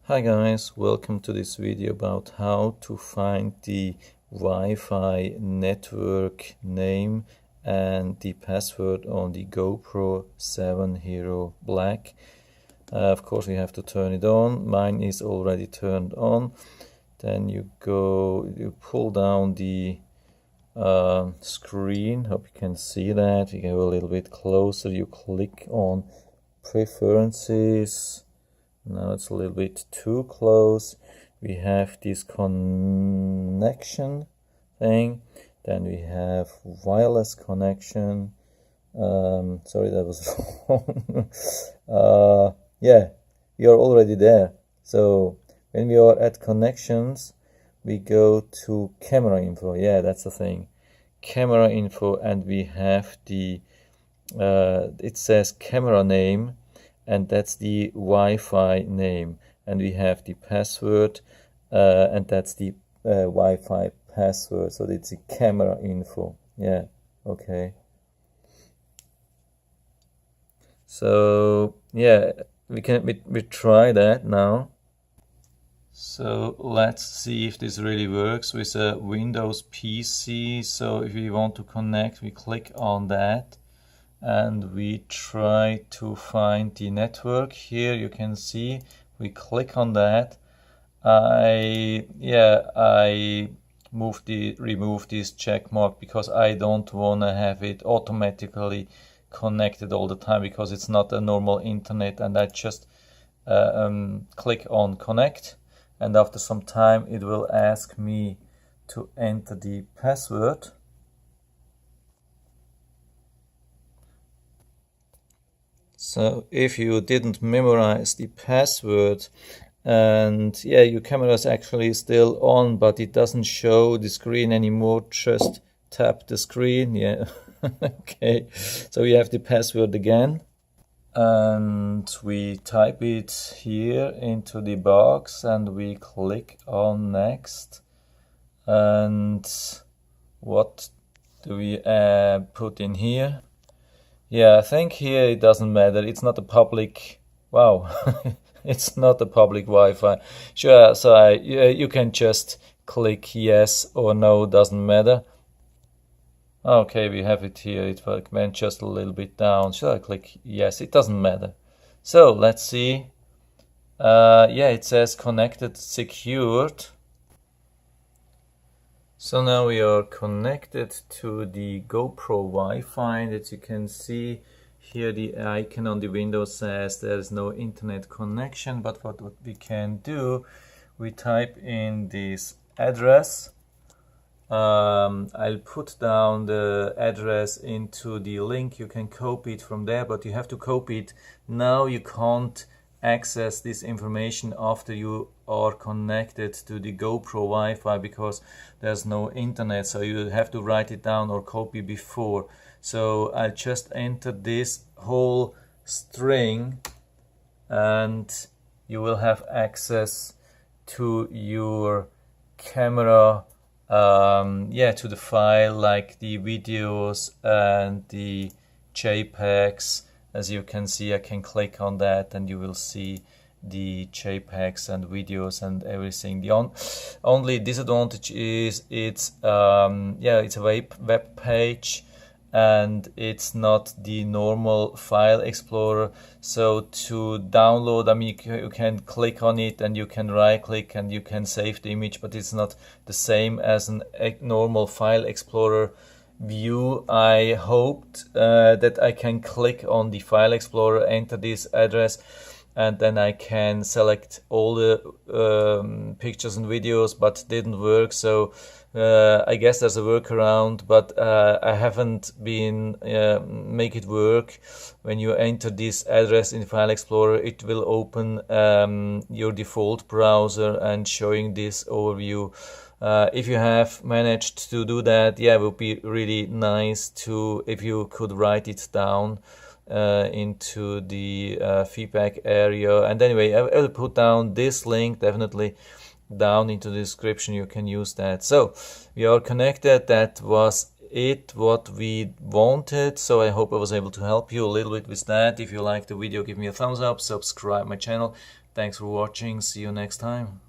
Hi guys, welcome to this video about how to find the Wi-Fi network name and the password on the GoPro 7 HERO Black. Of course we have to turn it on. Mine is already turned on. Then you pull down the screen. Hope you can see that. You go a little bit closer. You click on Preferences. Now it's a little bit too close. We have this connection thing. Then we have wireless connection. Sorry, that was wrong. Yeah, we are already there. So when we are at connections, we go to camera info. Yeah, that's the thing. Camera info, and we have the it says camera name, and that's the Wi-Fi name, and we have the password, and that's the Wi-Fi password. So it's the camera info. Yeah, okay. So yeah, we try that now. So let's see if this really works with a Windows PC. So if we want to connect, we click on that and we try to find the network. Here you can see we click on that. I remove this check mark because I don't want to have it automatically connected all the time, because it's not a normal internet. And I just click on connect, and after some time it will ask me to enter the password. So if you didn't memorize the password, and yeah, your camera is actually still on, but it doesn't show the screen anymore, just tap the screen. Yeah. Okay, so we have the password again, and we type it here into the box and we click on next. And what do we put in here? Yeah, I think here it doesn't matter. It's not a public, wow. It's not a public Wi-Fi. Sure, so you can just click yes or no, doesn't matter. Okay, we have it here. It went just a little bit down. Should I click yes? It doesn't matter. So let's see. Yeah, it says connected, secured. So now we are connected to the GoPro Wi-Fi, and as you can see here, the icon on the window says there is no internet connection. But what we can do, we type in this address. I'll put down the address into the link. You can copy it from there, but you have to copy it now. You can't access this information after you are connected to the GoPro Wi-Fi because there's no internet, so you have to write it down or copy before. So I'll just enter this whole string and you will have access to your camera, to the file, like the videos and the JPEGs. As you can see, I can click on that and you will see the JPEGs and videos and everything. The only disadvantage is it's it's a web page and it's not the normal file explorer. So to download, I mean, you can click on it and you can right click and you can save the image, but it's not the same as a normal file explorer view. I hoped that I can click on the file explorer, enter this address, and then I can select all the pictures and videos, but didn't work. So I guess there's a workaround, but I haven't been make it work. When you enter this address in File Explorer, it will open your default browser and showing this overview. If you have managed to do that, yeah, it would be really nice if you could write it down into the feedback area. And anyway, I will put down this link definitely down into the description. You can use that. So we are connected. That was it what we wanted. So I hope I was able to help you a little bit with that. If you liked the video, give me a thumbs up, subscribe my channel. Thanks for watching. See you next time.